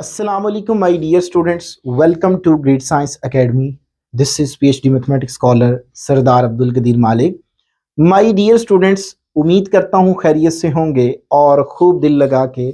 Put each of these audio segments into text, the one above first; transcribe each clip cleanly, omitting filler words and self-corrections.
Assalamu alaikum, my dear students. Welcome to Great Science Academy. This is PhD Mathematics Scholar सरदार अब्दुल कदीर मालिक. My dear students, उम्मीद करता हूँ खैरियत से होंगे और खूब दिल लगा के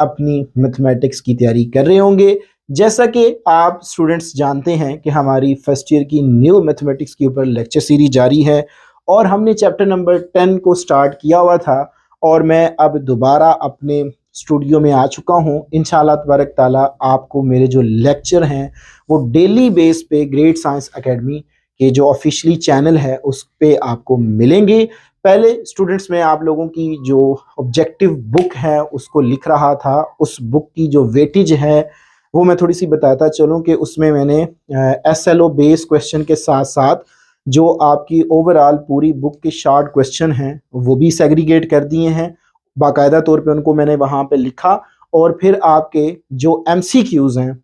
अपनी मैथमेटिक्स की तैयारी कर रहे होंगे. जैसा कि आप स्टूडेंट्स जानते हैं कि हमारी फर्स्ट ईयर की न्यू मैथमेटिक्स के ऊपर लेक्चर सीरीज जारी है और हमने चैप्टर नंबर 10 को स्टार्ट किया हुआ था और मैं अब दोबारा अपने स्टूडियो में आ चुका हूँ. इंशाल्लाह तबारक ताला आपको मेरे जो लेक्चर हैं वो डेली बेस पे ग्रेट साइंस एकेडमी के जो ऑफिशियली चैनल है उस पे आपको मिलेंगे. पहले स्टूडेंट्स मैं आप लोगों की जो ऑब्जेक्टिव बुक है उसको लिख रहा था. उस बुक की जो वेटेज है वो मैं थोड़ी सी बताता चलूँ कि उसमें मैंने SLO बेस क्वेश्चन के साथ साथ जो आपकी ओवरऑल पूरी बुक के शॉर्ट क्वेश्चन हैं वो भी सेग्रीगेट कर दिए हैं. बाकायदा तौर पे उनको मैंने वहाँ पे लिखा और फिर आपके जो MCQs हैं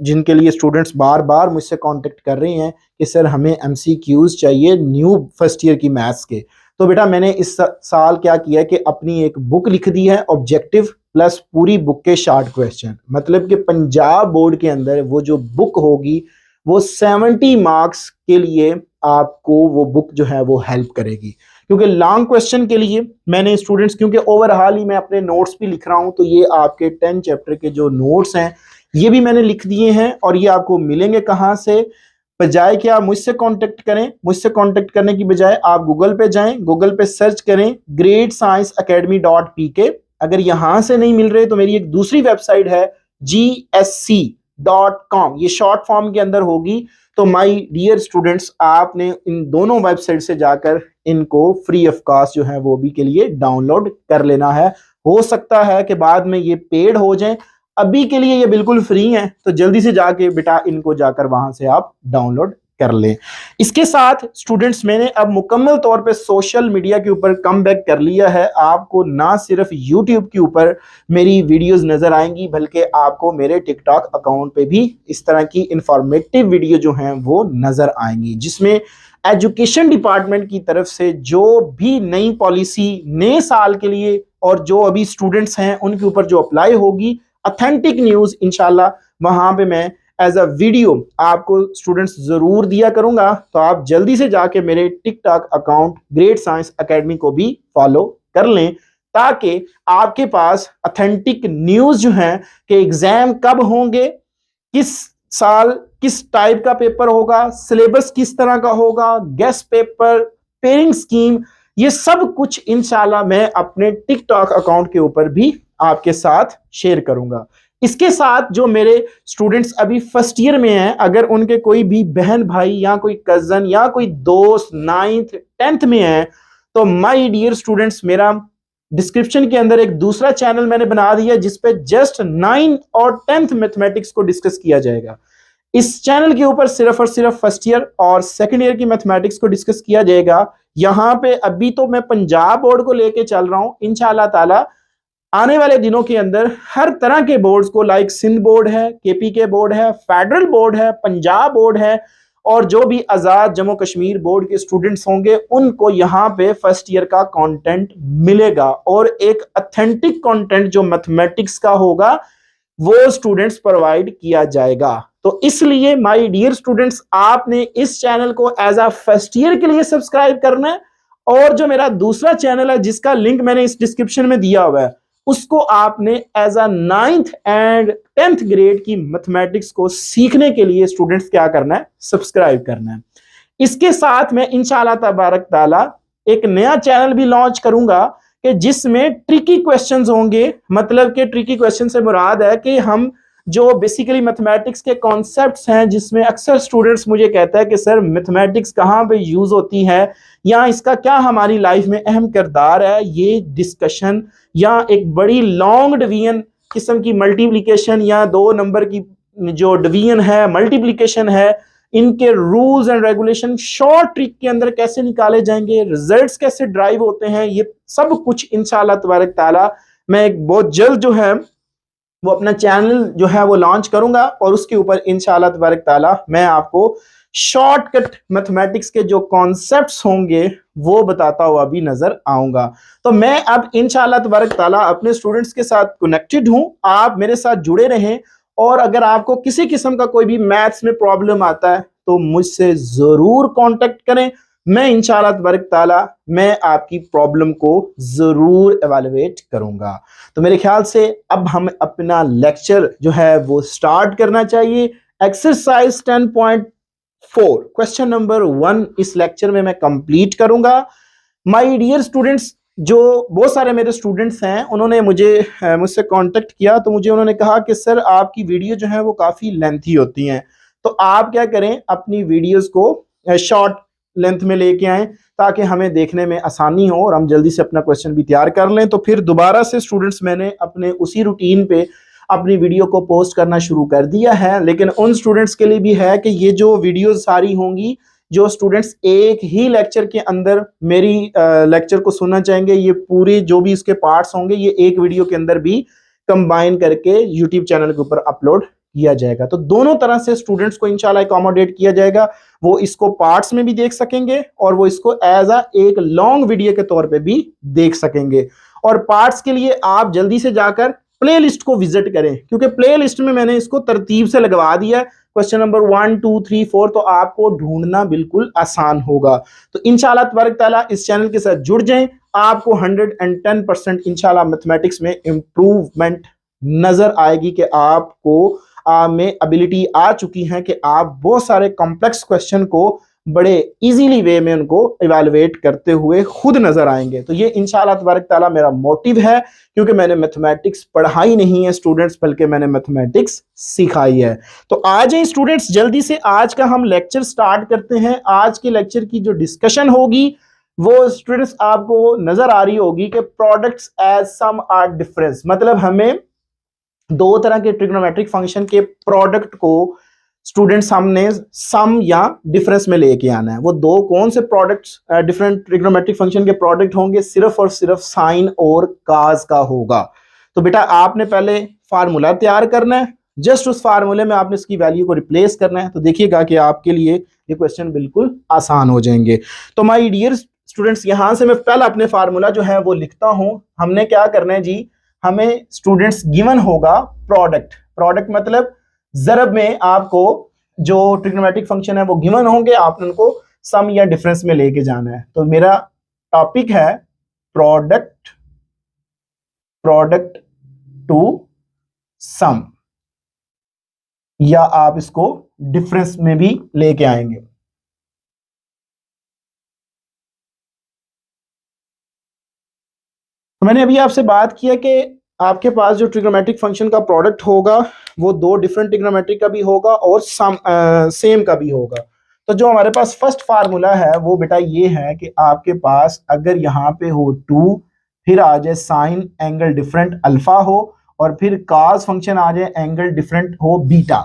जिनके लिए स्टूडेंट्स बार बार मुझसे कांटेक्ट कर रहे हैं कि सर हमें MCQs चाहिए न्यू फर्स्ट ईयर की मैथ्स के. तो बेटा मैंने इस साल क्या किया कि अपनी एक बुक लिख दी है ऑब्जेक्टिव प्लस पूरी बुक के शॉर्ट क्वेश्चन. मतलब कि पंजाब बोर्ड के अंदर वो जो बुक होगी वो 70 मार्क्स के लिए आपको वो बुक जो है वो हेल्प करेगी. क्योंकि लॉन्ग क्वेश्चन के लिए मैंने स्टूडेंट्स, क्योंकि ओवरऑल ही मैं अपने नोट्स भी लिख रहा हूं, तो ये आपके 10 चैप्टर के जो नोट्स हैं ये भी मैंने लिख दिए हैं और ये आपको मिलेंगे कहाँ से. बजाय कि आप मुझसे कांटेक्ट करें, मुझसे कांटेक्ट करने की बजाय आप गूगल पे जाएं, गूगल पे सर्च करें greatscienceacademy.pk. अगर यहां से नहीं मिल रहे तो मेरी एक दूसरी वेबसाइट है gsc.com, ये शॉर्ट फॉर्म के अंदर होगी. तो माय डियर स्टूडेंट्स, आपने इन दोनों वेबसाइट से जाकर इनको फ्री ऑफ कॉस्ट जो है वो भी के लिए डाउनलोड कर लेना है. हो सकता है कि बाद में ये पेड हो जाएं, अभी के लिए ये बिल्कुल फ्री हैं, तो जल्दी से जाके बेटा इनको जाकर वहां से आप डाउनलोड कर लें. इसके साथ स्टूडेंट्स मैंने अब मुकम्मल तौर पे सोशल मीडिया के ऊपर कम बैक कर लिया है. आपको ना सिर्फ यूट्यूब के ऊपर मेरी वीडियोस नजर आएंगी बल्कि आपको मेरे टिकटॉक अकाउंट पे भी इस तरह की इंफॉर्मेटिव वीडियो जो हैं वो नजर आएंगी, जिसमें एजुकेशन डिपार्टमेंट की तरफ से जो भी नई पॉलिसी नए साल के लिए और जो अभी स्टूडेंट्स हैं उनके ऊपर जो अप्लाई होगी, ऑथेंटिक न्यूज इंशाल्लाह वहां पे मैं एज अ वीडियो आपको स्टूडेंट्स जरूर दिया करूंगा. तो आप जल्दी से जाके मेरे TikTok account great science academy को भी फॉलो कर लें ताकि आपके पास ऑथेंटिक न्यूज जो है कि एग्जाम कब होंगे, किस साल किस टाइप का पेपर होगा, सिलेबस किस तरह का होगा, गेस्ट पेपर, पेयरिंग स्कीम, ये सब कुछ इंशाल्लाह मैं अपने टिकटॉक अकाउंट के ऊपर भी आपके साथ शेयर करूंगा. इसके साथ जो मेरे स्टूडेंट्स अभी फर्स्ट ईयर में हैं, अगर उनके कोई भी बहन भाई या कोई कजन या कोई दोस्त 9th 10th में है, तो माय डियर स्टूडेंट्स मेरा डिस्क्रिप्शन के अंदर एक दूसरा चैनल मैंने बना दिया जिसपे जस्ट 9th और 10th मैथमेटिक्स को डिस्कस किया जाएगा. इस चैनल के ऊपर सिर्फ और सिर्फ फर्स्ट ईयर और सेकंड ईयर की मैथमेटिक्स को डिस्कस किया जाएगा. यहाँ पे अभी तो मैं पंजाब बोर्ड को लेके चल रहा हूँ. इंशाल्लाह ताला आने वाले दिनों के अंदर हर तरह के बोर्ड्स को, लाइक सिंध बोर्ड है, KPK बोर्ड है, फेडरल बोर्ड है, पंजाब बोर्ड है और जो भी आजाद जम्मू कश्मीर बोर्ड के स्टूडेंट्स होंगे उनको यहाँ पे फर्स्ट ईयर का कंटेंट मिलेगा और एक ऑथेंटिक कंटेंट जो मैथमेटिक्स का होगा वो स्टूडेंट्स प्रोवाइड किया जाएगा. तो इसलिए माय डियर स्टूडेंट्स, आपने इस चैनल को एज अ फर्स्ट ईयर के लिए सब्सक्राइब करना है और जो मेरा दूसरा चैनल है जिसका लिंक मैंने इस डिस्क्रिप्शन में दिया हुआ है उसको आपने as a 9th and 10th grade की मैथमेटिक्स को सीखने के लिए स्टूडेंट्स क्या करना है, सब्सक्राइब करना है. इसके साथ मैं इंशाल्लाह तबारक ताला एक नया चैनल भी लॉन्च करूंगा कि जिसमें ट्रिकी क्वेश्चंस होंगे. मतलब कि ट्रिकी क्वेश्चन से मुराद है कि हम जो बेसिकली मैथमेटिक्स के कॉन्सेप्ट्स हैं जिसमें अक्सर स्टूडेंट्स मुझे कहता है कि सर मैथमेटिक्स कहाँ पे यूज होती है या इसका क्या हमारी लाइफ में अहम किरदार है, ये डिस्कशन या एक बड़ी लॉन्ग डिवीजन किस्म की मल्टीप्लिकेशन या 2 नंबर की जो डिवीजन है, मल्टीप्लिकेशन है, इनके rules and regulation short trick के अंदर कैसे निकाले जाएंगे, रिजल्ट्स कैसे ड्राइव होते हैं, ये सब कुछ इंशाल्लाह तबारक ताला मैं एक बहुत जल्द जो है वो अपना चैनल जो है वो लॉन्च करूंगा और उसके ऊपर इंशाल्लाह तबारक ताला मैं आपको शॉर्टकट मैथमेटिक्स के जो कॉन्सेप्ट्स होंगे वो बताता हुआ भी नजर आऊंगा। तो मैं अब इंशाअल्लाह तबारक ताला अपने स्टूडेंट्स के साथ कनेक्टेड हूं, आप मेरे साथ जुड़े रहें। और अगर आपको किसी किस्म का कोई भी मैथ्स में प्रॉब्लम आता है तो मुझसे जरूर कांटेक्ट करें। मैं इंशाअल्लाह तबारक ताला मैं आपकी प्रॉब्लम को जरूर एवेलुएट करूंगा। तो मेरे ख्याल से अब हम अपना लेक्चर जो है वो स्टार्ट करना चाहिए। एक्सरसाइज 10.4 क्वेश्चन नंबर 1 इस लेक्चर में मैं कंप्लीट करूंगा। माय डियर स्टूडेंट्स, जो बहुत सारे मेरे स्टूडेंट्स हैं उन्होंने मुझसे कांटेक्ट किया, तो मुझे उन्होंने कहा कि सर आपकी वीडियो जो है वो काफ़ी लेंथी होती हैं, तो आप क्या करें अपनी वीडियोस को शॉर्ट लेंथ में लेके आएँ ताकि हमें देखने में आसानी हो और हम जल्दी से अपना क्वेश्चन भी तैयार कर लें। तो फिर दोबारा से स्टूडेंट्स मैंने अपने उसी रूटीन पे अपनी वीडियो को पोस्ट करना शुरू कर दिया है। लेकिन उन स्टूडेंट्स के लिए भी है कि ये जो वीडियोस सारी होंगी, जो स्टूडेंट्स एक ही लेक्चर के अंदर मेरी लेक्चर को सुनना चाहेंगे, ये पूरे जो भी इसके पार्ट्स होंगे ये एक वीडियो के अंदर भी कंबाइन करके यूट्यूब चैनल के ऊपर अपलोड किया जाएगा। तो दोनों तरह से स्टूडेंट्स को इंशाल्लाह अकोमोडेट किया जाएगा। वो इसको पार्ट्स में भी देख सकेंगे और वो इसको एज एक लॉन्ग वीडियो के तौर पे भी देख सकेंगे। और पार्ट्स के लिए आप जल्दी से जाकर प्लेलिस्ट को विजिट करें, क्योंकि प्लेलिस्ट में मैंने इसको तरतीब से लगवा दिया है। क्वेश्चन नंबर 1 2 3 4, तो आपको ढूंढना बिल्कुल आसान होगा। तो इंशाल्लाह तबारक ताला इस चैनल के साथ जुड़ जाएं, आपको 110% इंशाल्लाह मैथमेटिक्स में इंप्रूवमेंट नजर आएगी कि आपको में एबिलिटी आ चुकी है कि आप बहुत सारे कॉम्प्लेक्स क्वेश्चन को बड़े इजीली वे में उनको इवैल्यूएट करते हुए खुद नजर आएंगे। तो ये इंशाल्लाह तबारक ताला मेरा मोटिव है, क्योंकि मैंने मैथमेटिक्स पढ़ाई नहीं है स्टूडेंट्स, बल्कि मैंने मैथमेटिक्स सिखाई है। तो आ जाए स्टूडेंट्स, जल्दी से आज का हम लेक्चर स्टार्ट करते हैं। आज के लेक्चर की जो डिस्कशन होगी वो स्टूडेंट्स आपको नजर आ रही होगी कि products as sum or difference, मतलब हमें दो तरह के ट्रिग्नोमेट्रिक फंक्शन के प्रोडक्ट को स्टूडेंट्स हमने सम या डिफरेंस में लेके आना है। वो दो कौन से प्रोडक्ट्स डिफरेंट ट्रिग्नोमेट्रिक फंक्शन के प्रोडक्ट होंगे? सिर्फ और सिर्फ साइन और काज का होगा। तो बेटा आपने पहले फार्मूला तैयार करना है, जस्ट उस फार्मूले में आपने इसकी वैल्यू को रिप्लेस करना है। तो देखिएगा कि आपके लिए ये क्वेश्चन बिल्कुल आसान हो जाएंगे। तो माय डियर स्टूडेंट्स, यहां से मैं पहले अपने फार्मूला जो है वो लिखता हूं। हमने क्या करना है जी, हमें स्टूडेंट्स गिवन होगा प्रोडक्ट। प्रोडक्ट मतलब ज़रब में आपको जो ट्रिग्नोमेट्रिक फंक्शन है वो गिवन होंगे, आपने उनको सम या डिफरेंस में लेके जाना है। तो मेरा टॉपिक है प्रोडक्ट टू सम, या आप इसको डिफरेंस में भी लेके आएंगे। तो मैंने अभी आपसे बात किया कि आपके पास जो ट्रिग्नोमेट्रिक फंक्शन का प्रोडक्ट होगा वो दो डिफरेंट ट्रिग्नोमेट्रिक का भी होगा और सेम का भी होगा। तो जो हमारे पास फर्स्ट फार्मूला है वो बेटा ये है कि आपके पास अगर यहाँ पे हो 2, फिर आ जाए साइन एंगल डिफरेंट अल्फा हो, और फिर काज फंक्शन आ जाए एंगल डिफरेंट हो बीटा,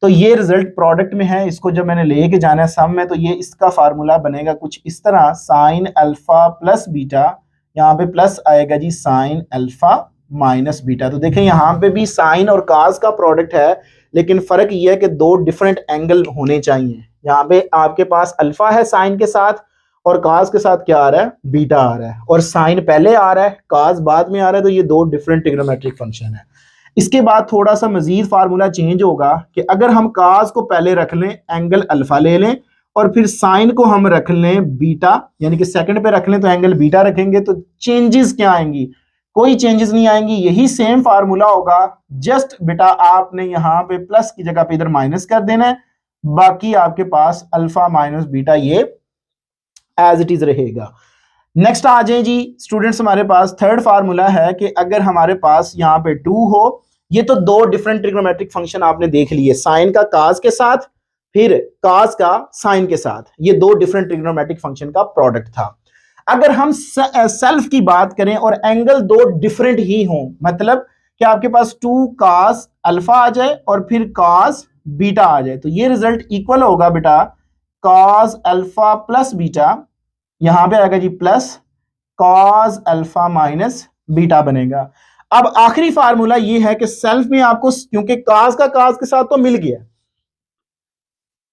तो ये रिजल्ट प्रोडक्ट में है। इसको जब मैंने लेके जाना है सम में, तो ये इसका फार्मूला बनेगा कुछ इस तरह, साइन अल्फा प्लस बीटा, यहाँ पे प्लस आएगा जी साइन अल्फा माइनस बीटा। तो देखें यहाँ पे भी साइन और काज का प्रोडक्ट है, लेकिन फर्क ये है कि दो डिफरेंट एंगल होने चाहिए। यहाँ पे आपके पास अल्फा है साइन के साथ, और काज के साथ क्या आ रहा है? बीटा आ रहा है, और साइन पहले आ रहा है काज बाद में आ रहा है। तो ये दो डिफरेंट ट्रिग्नोमेट्रिक फंक्शन है। इसके बाद थोड़ा सा मजीद फार्मूला चेंज होगा कि अगर हम काज को पहले रख लें, एंगल अल्फा ले लें, और फिर साइन को हम रख लें बीटा, यानी कि सेकंड पे रख लें तो एंगल बीटा रखेंगे, तो चेंजेस क्या आएंगी? कोई चेंजेस नहीं आएंगी, यही सेम फार्मूला होगा। जस्ट बेटा आपने यहाँ पे प्लस की जगह पे इधर माइनस कर देना है, बाकी आपके पास अल्फा माइनस बीटा ये एज इट इज रहेगा। नेक्स्ट आ जाए जी स्टूडेंट्स, हमारे पास थर्ड फार्मूला है कि अगर हमारे पास यहाँ पे 2 हो, ये तो दो डिफरेंट ट्रिग्नोमेट्रिक फंक्शन आपने देख लिए, साइन का काज के साथ, फिर काज का साइन के साथ, ये दो डिफरेंट ट्रिग्नोमेट्रिक फंक्शन का प्रोडक्ट था। अगर हम सेल्फ की बात करें और एंगल दो डिफरेंट ही हों, मतलब कि आपके पास 2 काज अल्फा आ जाए और फिर काज बीटा आ जाए, तो ये रिजल्ट इक्वल होगा बेटा काज अल्फा प्लस बीटा, यहां पे आएगा जी plus cos alpha minus beta बनेगा। अब आखिरी फार्मूला ये है कि सेल्फ में आपको, क्योंकि काज का काज के साथ तो मिल गया,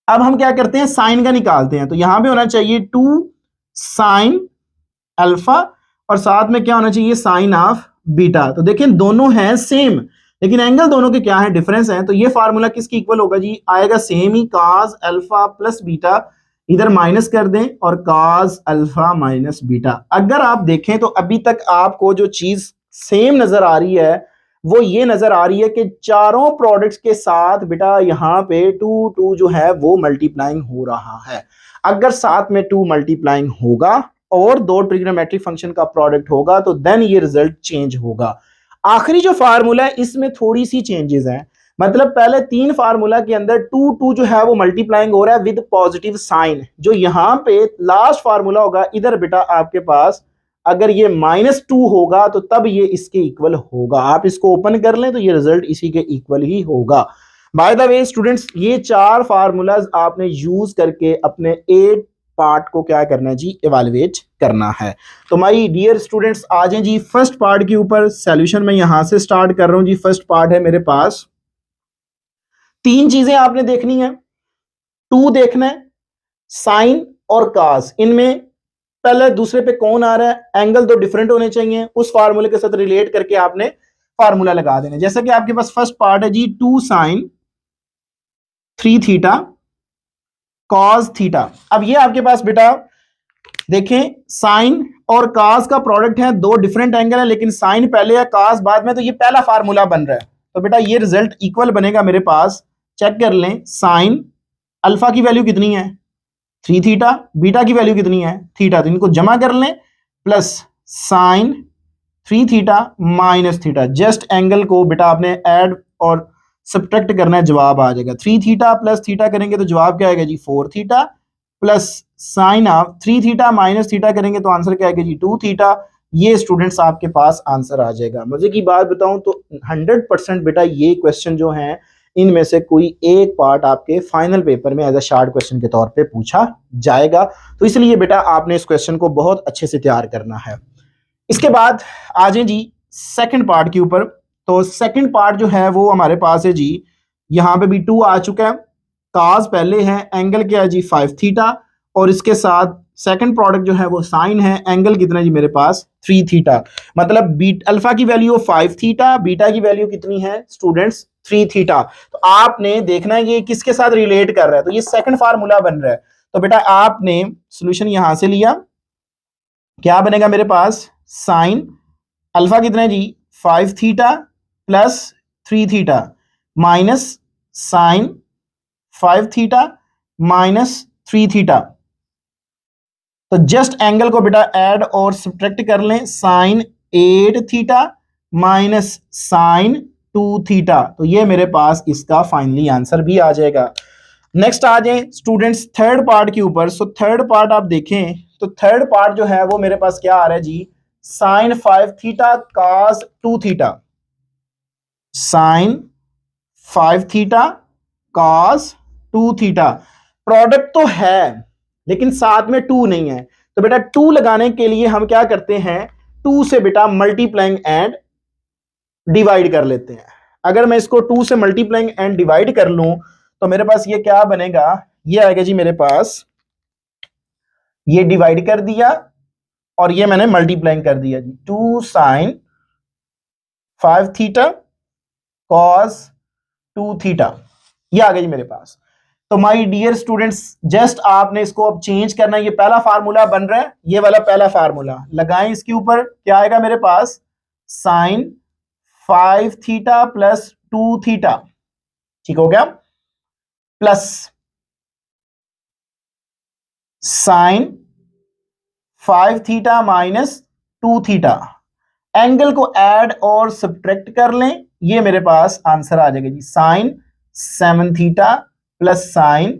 अब हम क्या करते हैं, साइन का निकालते हैं। तो यहां पे होना चाहिए 2 साइन अल्फा और साथ में क्या होना चाहिए, साइन ऑफ बीटा। तो देखें दोनों हैं सेम, लेकिन एंगल दोनों के क्या है, डिफरेंस है। तो ये फार्मूला किसकी इक्वल होगा जी, आएगा सेम ही, cos अल्फा प्लस बीटा, इधर माइनस कर दें और cos अल्फा माइनस बीटा। अगर आप देखें तो अभी तक आपको जो चीज सेम नजर आ रही है वो ये नजर आ रही है कि चारों प्रोडक्ट्स के साथ बेटा यहाँ पे 2 जो है वो मल्टीप्लाइंग हो रहा है। अगर साथ में 2 मल्टीप्लाइंग होगा और दो ट्रिग्नोमेट्रिक फंक्शन का प्रोडक्ट होगा तो देन ये रिजल्ट चेंज होगा। आखिरी जो फार्मूला है इसमें थोड़ी सी चेंजेस हैं। मतलब पहले 3 फार्मूला के अंदर 2 जो है वो मल्टीप्लाइंग हो रहा है विद पॉजिटिव साइन। जो यहाँ पे लास्ट फार्मूला होगा इधर बेटा आपके पास अगर ये -2 होगा तो तब ये इसके इक्वल होगा। आप इसको ओपन कर लें तो ये रिजल्ट इसी के इक्वल ही होगा। बाय द वे स्टूडेंट्स, ये 4 फार्मूलाज आपने यूज करके अपने 8 पार्ट को क्या करना है जी, इवैल्यूएट करना है। तो माय डियर स्टूडेंट्स आ जाएं जी फर्स्ट पार्ट के ऊपर। सॉल्यूशन मैं यहां से स्टार्ट कर रहा हूं जी। फर्स्ट पार्ट है मेरे पास, 3 चीजें आपने देखनी है, 2 देखना है, साइन और कास। इनमें पहले दूसरे पे कौन आ रहा है, एंगल तो डिफरेंट होने चाहिए, उस फार्मूले के साथ रिलेट करके आपने फार्मूला लगा देना। जैसा कि आपके पास फर्स्ट पार्ट है जी 2 साइन 3 थीटा कॉस थीटा। अब ये आपके पास बेटा देखें साइन और कास का प्रोडक्ट है, 2 डिफरेंट एंगल है, लेकिन साइन पहले है कास बाद में, तो ये पहला फार्मूला बन रहा है। तो बेटा ये रिजल्ट इक्वल बनेगा मेरे पास, चेक कर लें, साइन अल्फा की वैल्यू कितनी है 3 थीटा, बीटा की वैल्यू कितनी है थीटा, तो इनको जमा कर लें plus sine 3 theta minus theta. Just angle को बेटा आपने ऐड और सब्ट्रैक्ट करना है, जवाब आ जाएगा 3 थीटा प्लस थीटा करेंगे तो जवाब क्या आएगा जी 4 theta plus sign of 3 theta minus theta करेंगे तो आंसर क्या आएगा जी 2 थीटा। ये स्टूडेंट्स आपके पास आंसर आ जाएगा। मजे की बात बताऊं तो 100% बेटा ये क्वेश्चन जो है इनमें से कोई एक पार्ट आपके फाइनल पेपर में एज अ शार्ट क्वेश्चन के तौर पे पूछा जाएगा। तो इसलिए बेटा आपने इस क्वेश्चन को बहुत अच्छे से तैयार करना है। इसके बाद आ जाए जी सेकंड पार्ट के ऊपर। तो सेकंड पार्ट जो है वो हमारे पास है जी, यहाँ पे भी 2 आ चुका है, काज पहले है, एंगल क्या है जी 5 थीटा और इसके साथ सेकंड प्रोडक्ट जो है वो साइन है, एंगल कितना है जी मेरे पास 3 थीटा। मतलब बीटा अल्फा की वैल्यू 5 थीटा, बीटा की वैल्यू कितनी है स्टूडेंट्स 3 थीटा। तो आपने देखना है ये किसके साथ रिलेट कर रहा है, तो ये सेकंड फार्मूला बन रहा है। तो बेटा आपने सोल्यूशन यहां से लिया, क्या बनेगा मेरे पास, साइन अल्फा कितना है जी 5 theta plus 3 theta minus sine 5 theta minus 3 theta. तो जस्ट एंगल को बेटा ऐड और सब्ट्रैक्ट कर लें, sine 8 theta minus sine 2 theta. तो ये मेरे पास इसका फाइनली आंसर भी आ जाएगा। नेक्स्ट आ जाए स्टूडेंट्स थर्ड पार्ट के ऊपर। सो थर्ड पार्ट आप देखें तो थर्ड पार्ट जो है वो मेरे पास क्या आ रहा है जी, sine 5 theta cos 2 theta, sine 5 theta cos 2 theta. Product तो है लेकिन साथ में 2 नहीं है, तो बेटा 2 लगाने के लिए हम क्या करते हैं, 2 से बेटा मल्टीप्लाइंग एंड डिवाइड कर लेते हैं। अगर मैं इसको 2 से मल्टीप्लाइंग एंड डिवाइड कर लूं तो मेरे पास ये क्या बनेगा, ये आएगा जी मेरे पास, ये डिवाइड कर दिया और ये मैंने मल्टीप्लाइंग कर दिया जी, 2 साइन 5 थीटा कॉस 2 थीटा, ये आ गया जी मेरे पास। तो माय डियर स्टूडेंट्स जस्ट आपने इसको अब चेंज करना है, ये पहला फार्मूला बन रहा है, ये वाला पहला फार्मूला लगाएं, इसके ऊपर क्या आएगा मेरे पास, साइन 5 थीटा प्लस 2 थीटा, ठीक हो गया, plus sine 5 theta minus 2 theta. Angle को ऐड और सब्ट्रैक्ट कर लें, ये मेरे पास आंसर आ जाएगा जी, sine 7 theta plus sine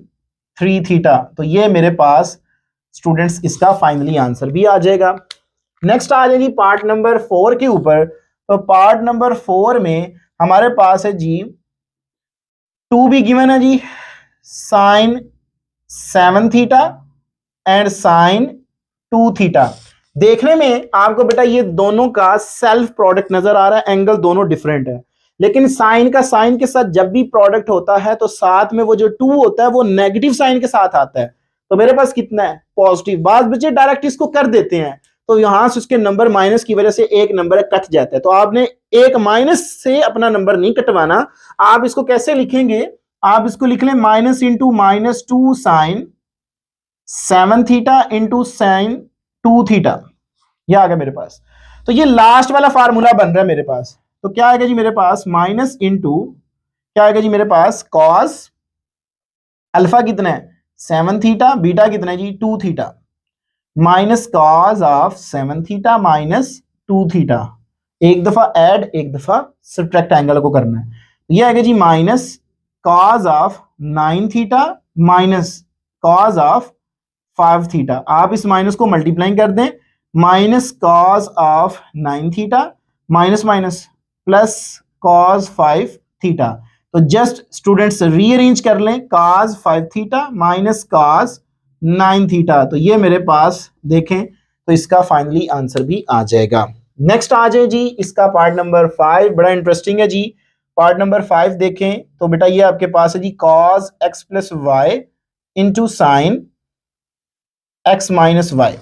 3 theta. तो ये मेरे पास स्टूडेंट्स इसका फाइनली आंसर भी आ जाएगा। नेक्स्ट आ जाए जी पार्ट नंबर 4 के ऊपर। तो पार्ट नंबर 4 में हमारे पास है जी 2 भी गिवन है जी, sine 7 theta and sine 2 theta. देखने में आपको बेटा ये दोनों का सेल्फ प्रोडक्ट नजर आ रहा है, एंगल दोनों डिफरेंट है, लेकिन साइन के साथ जब भी प्रोडक्ट होता है तो साथ में वो जो 2 होता है वो नेगेटिव साइन के साथ आता है। तो मेरे पास कितना है, पॉजिटिव। बाद बच्चे डायरेक्ट इसको कर देते हैं, तो यहां से उसके नंबर माइनस की वजह से एक नंबर कट जाता है। तो आपने एक माइनस से अपना नंबर नहीं कटवाना। आप इसको कैसे लिखेंगे, आप इसको लिख लें minus into -2 sine 7 theta into sine 2 theta. यह आ गया मेरे पास। तो ये लास्ट वाला फार्मूला बन रहा है मेरे पास। तो क्या आएगा जी मेरे पास, माइनस इंटू क्या आएगा जी मेरे पास, कॉस अल्फा कितना है 7 थीटा, बीटा कितना है जी 2 theta, minus cos of 7 theta minus 2 theta. एक दफा ऐड एक दफा सब्ट्रैक्ट एंगल को करना है। ये आएगा जी minus cos of 9 theta minus cos of 5 theta. आप इस माइनस को मल्टीप्लाई कर दें, minus cos of 9 theta minus minus plus cos 5 theta. तो जस्ट स्टूडेंट्स रीअरेंज कर लें, cos 5 theta minus cos 9 theta. तो ये मेरे पास देखें तो इसका फाइनली आंसर भी आ जाएगा। नेक्स्ट आ जाए जी इसका पार्ट नंबर 5, बड़ा इंटरेस्टिंग है जी। पार्ट नंबर 5 देखें तो बेटा ये आपके पास है जी cos x plus y into sine x minus y.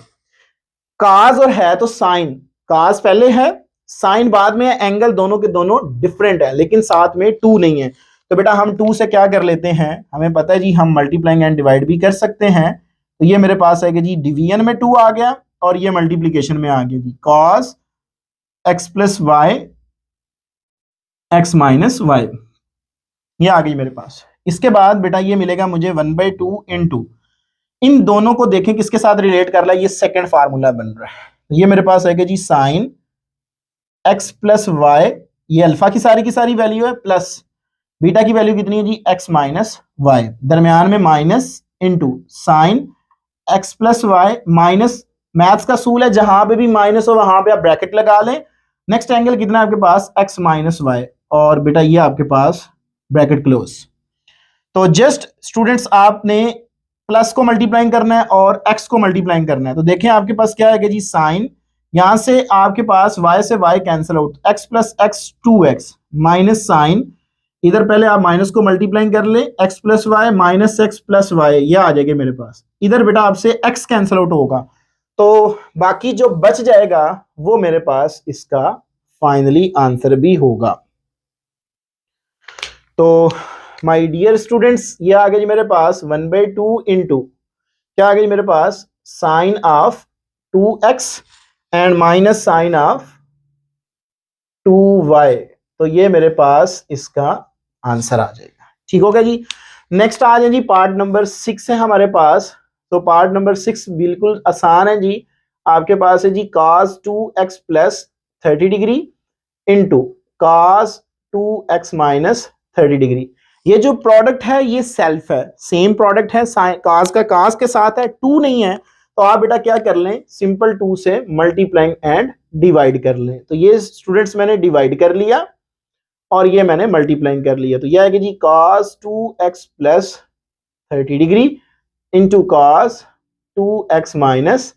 Cos और है तो साइन, काज पहले है साइन बाद में, एंगल दोनों के दोनों डिफरेंट है लेकिन साथ में 2 नहीं है। तो बेटा हम 2 से क्या कर लेते हैं, हमें पता है जी हम मल्टीप्लाइंग एंड डिवाइड भी कर सकते हैं। तो ये मेरे पास आएगा जी डिवीजन में 2 आ गया और ये मल्टीप्लीकेशन में आ गया जी cos x plus y x minus y. ये आ गई मेरे पास। इसके बाद बेटा ये मिलेगा मुझे 1/2 इंटू, इन दोनों को देखें किसके साथ रिलेट कर रहा है, ये सेकंड फार्मूला बन रहा है। ये मेरे पास आएगा जी साइन x प्लस वाई, ये अल्फा की सारी वैल्यू है, प्लस बीटा की वैल्यू कितनी है जी x माइनस वाई, दरमियान में minus into sine x plus y minus, maths का सूल है जहां पे भी माइनस हो वहां पे आप ब्रैकेट लगा लें। नेक्स्ट एंगल कितना है आपके पास x माइनस वाई, और बेटा ये आपके पास ब्रैकेट क्लोज। तो जस्ट स्टूडेंट्स आपने प्लस को मल्टीप्लाइंग करना है और x को मल्टीप्लाइंग करना है। तो देखें आपके पास क्या आएगा जी साइन, यहां से आपके पास y से y cancel out, x plus x 2x minus sine, इधर पहले आप माइनस को मल्टीप्लाइंग कर ले, x plus y minus x plus y, ये आ जाएगा मेरे पास। इधर बेटा आपसे x कैंसिल आउट होगा तो बाकी जो बच जाएगा वो मेरे पास इसका फाइनली आंसर भी होगा। तो माय डियर स्टूडेंट्स ये आ गया जी मेरे पास 1/2 इंटू क्या आ गया जी मेरे पास sine of 2x and minus sine of 2y। तो ये मेरे पास इसका आंसर आ जाएगा। ठीक हो गया जी। नेक्स्ट आ जाए जी पार्ट नंबर 6 है हमारे पास। तो पार्ट नंबर 6 बिल्कुल आसान है जी। आपके पास है जी cos 2x plus 30 degree into cos 2x minus 30 degree. ये जो प्रोडक्ट है ये सेल्फ है, सेम प्रोडक्ट है, cos का cos के साथ है, 2 नहीं है। तो आप बेटा क्या कर लें, सिंपल 2 से मल्टीप्लाइंग एंड डिवाइड कर लें। तो ये स्टूडेंट्स मैंने डिवाइड कर लिया और ये मैंने मल्टीप्लाइंग कर लिया। तो ये आएगा जी cos 2x plus 30 degree into cos 2x minus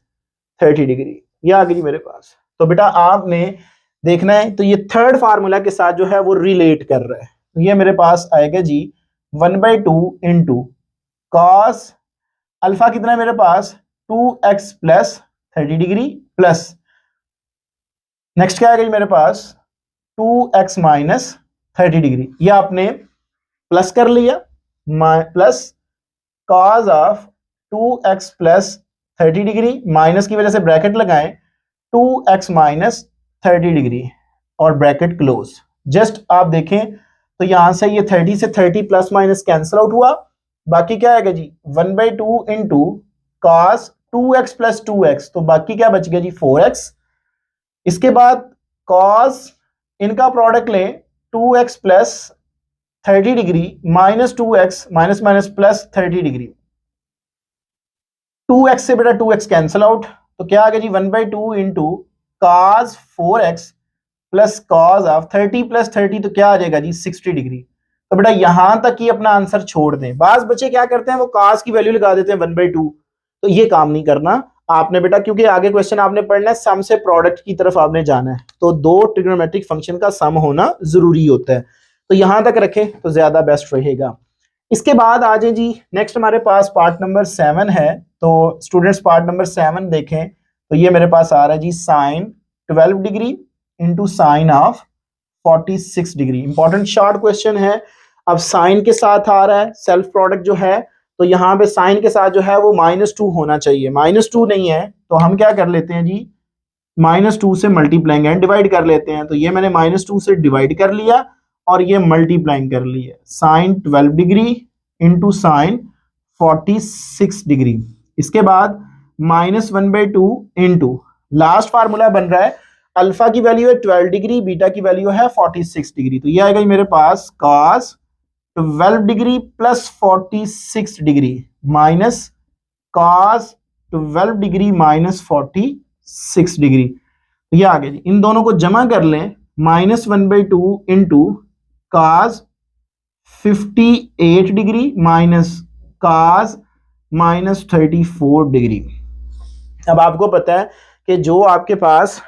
30 degree. ये आ गई जी मेरे पास। तो बेटा आपने देखना है, तो ये थर्ड फार्मूला के साथ जो है वो रिलेट कर रहा है। तो ये मेरे पास आएगा जी 1/2 इंटू कॉस अल्फा कितना है मेरे पास 2x plus 30 degree plus next क्या आएगा जी मेरे पास 2x माइनस 30 डिग्री। ये आपने प्लस कर लिया, plus cos of 2x plus 30 degree, minus की वजह से ब्रैकेट लगाएं 2x माइनस 30 डिग्री और ब्रैकेट क्लोज। जस्ट आप देखें तो यहां से ये 30 से 30 प्लस माइनस कैंसिल आउट हुआ। बाकी क्या आएगा जी 1/2 into cos 2x plus 2x, तो बाकी क्या बच गया जी 4x। इसके बाद कॉस इनका प्रोडक्ट लें 2x plus 30 degree minus 2x minus minus plus 30 degree, 2x से बेटा 2x कैंसिल आउट। तो क्या आ गया जी 1/2 into cos 4x plus cos of 30 plus 30, तो क्या आ जाएगा जी 60 डिग्री। तो बेटा यहां तक ही अपना आंसर छोड़ दें। बाज बच्चे क्या करते हैं वो cos की वैल्यू लगा देते हैं 1/2, तो ये काम नहीं करना। आपने बेटा, क्योंकि आगे क्वेश्चन आपने पढ़ना है, सम से प्रोडक्ट की तरफ आपने जाना है, तो दो ट्रिग्नोमेट्रिक फंक्शन का सम होना जरूरी होता है, तो यहां तक रखें तो ज्यादा बेस्ट रहेगा। इसके बाद आ जाए जी, नेक्स्ट हमारे पास पार्ट नंबर 7 है। तो स्टूडेंट्स पार्ट नंबर 7 देखें तो ये मेरे पास आ रहा है जी, sine 12 degree into sine of 46 degree. Important short question है। अब साइन के साथ आ रहा है सेल्फ प्रोडक्ट जो है, तो यहाँ पे साइन के साथ जो है वो -2 होना चाहिए, -2 नहीं है तो हम क्या कर लेते हैं जी, -2 से मल्टीप्लाइंग एंड डिवाइड कर लेते हैं। तो ये मैंने -2 से डिवाइड कर लिया और ये मल्टीप्लाइंग कर लिया, sine 12 degree into sine 46 degree. इसके बाद -1/2 इंटू लास्ट फार्मूला बन रहा है, अल्फा की वैल्यू है 12 डिग्री, बीटा की वैल्यू है 46 डिग्री, तो ये आएगा मेरे पास cos 12 degree plus 46 degree minus cos 12 degree minus 46 degree. तो ये आ गया जी, इन दोनों को जमा कर लें, -1/2 into cos 58 degree minus cos -34 degree. अब आपको पता है कि जो आपके पास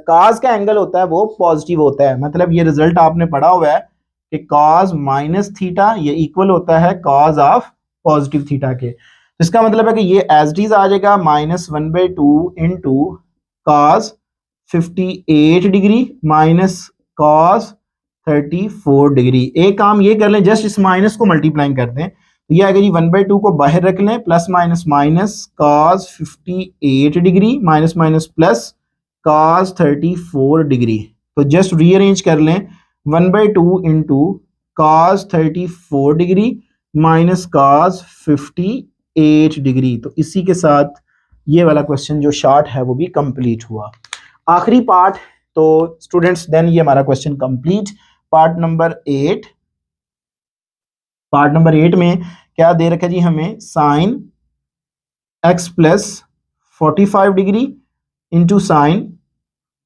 cos का एंगल होता है वो पॉजिटिव होता है, मतलब ये रिजल्ट आपने पढ़ा हुआ है कि cos माइनस थीटा ये इक्वल होता है cos ऑफ पॉजिटिव थीटा के। तो इसका मतलब है कि ये एज इट इज आ जाएगा -1/2 into cos 58 degree minus cos 34 degree. एक काम ये कर लें, जस्ट इस माइनस को मल्टीप्लाइंग कर दें, तो ये आएगा जी 1/2 को बाहर रख लें, plus minus minus cos 58 degree minus minus plus cos 34 degree. तो जस्ट रीअरेंज कर लें, 1/2 into cos 34 degree minus cos 58 degree. तो इसी के साथ ये वाला क्वेश्चन जो शॉर्ट है वो भी कंप्लीट हुआ। आखिरी पार्ट, तो स्टूडेंट्स देन ये हमारा question complete. Part number 8, part number 8 में क्या दे रखा है जी हमें, sine x plus 45 degree into sine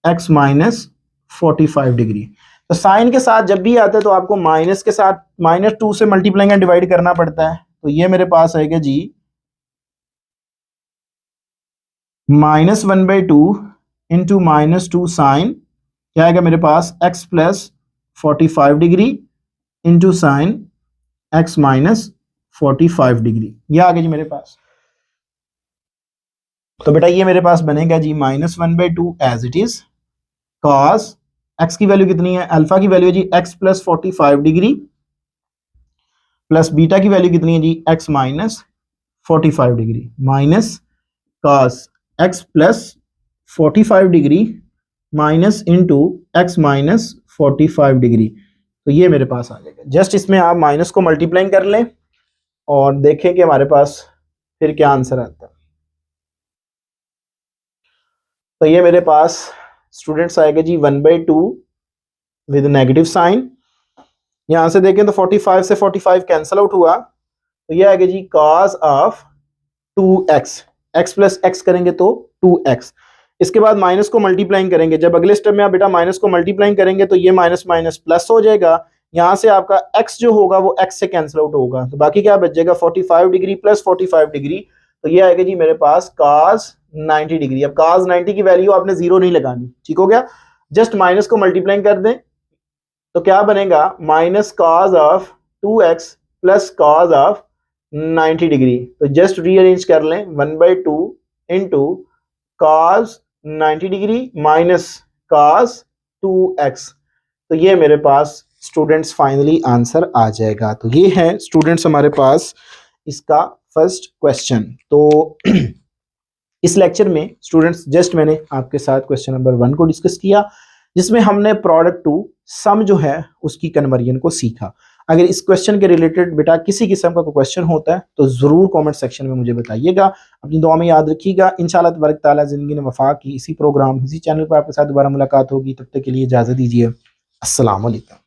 x minus 45 degree. तो साइन के साथ जब भी आता है तो आपको माइनस के साथ -2 से मल्टीप्लाइंग एंड डिवाइड करना पड़ता है। तो ये मेरे पास आएगा जी -1/2 इंटू -2 साइन, क्या आएगा मेरे पास x plus 45 degree into sine x minus 45 degree. ये आ गया जी मेरे पास। तो बेटा ये मेरे पास बनेगा जी -1/2 as it is cos x की वैल्यू कितनी है, अल्फा की वैल्यू है जी x plus 45 degree plus beta की वैल्यू कितनी है जी x minus 45 degree minus cos x plus 45 degree minus into x minus 45 degree. तो ये मेरे पास आ जाएगा। जस्ट इसमें आप माइनस को मल्टीप्लाइंग कर लें और देखें कि हमारे पास फिर क्या आंसर आता है। तो ये मेरे पास स्टूडेंट्स आएगा जी 1/2 विद नेगेटिव साइन। यहां से देखें तो 45 से 45 कैंसल आउट हुआ, तो ये आएगा जी cos of 2x, x plus x करेंगे तो 2x। इसके बाद माइनस को मल्टीप्लाइंग करेंगे, जब अगले स्टेप में आप बेटा माइनस को मल्टीप्लाइंग करेंगे तो ये माइनस माइनस प्लस हो जाएगा, यहाँ से आपका x जो होगा वो x से कैंसिल आउट होगा, तो बाकी क्या बच जाएगा 45 डिग्री प्लस 45 डिग्री। तो ये आएगा जी मेरे पास cos 90 डिग्री। अब cos 90 की वैल्यू आपने जीरो नहीं लगानी, ठीक हो गया। जस्ट माइनस को मल्टीप्लाइंग कर दें तो क्या बनेगा, minus cos of 2x plus cos of 90 degree. तो जस्ट रीअरेंज कर लें, 1/2 into cos 90 degree minus cos 2x। तो ये मेरे पास स्टूडेंट्स फाइनली आंसर आ जाएगा। तो ये है स्टूडेंट्स हमारे पास इसका फर्स्ट क्वेश्चन। तो इस लेक्चर में स्टूडेंट्स जस्ट मैंने आपके साथ क्वेश्चन नंबर 1 को डिस्कस किया, जिसमें हमने प्रोडक्ट टू सम जो है उसकी कन्वर्जन को सीखा। अगर इस क्वेश्चन के रिलेटेड बेटा किसी किस्म का कोई क्वेश्चन होता है तो जरूर कमेंट सेक्शन में मुझे बताइएगा। अपनी दुआ में याद रखिएगा। इंशाल्लाह तबारक ताला जिंदगी ने वफा की, इसी प्रोग्राम इसी चैनल पर आपके साथ दोबारा मुलाकात होगी। तब तक के लिए इजाजत दीजिए। अस्सलाम वालेकुम।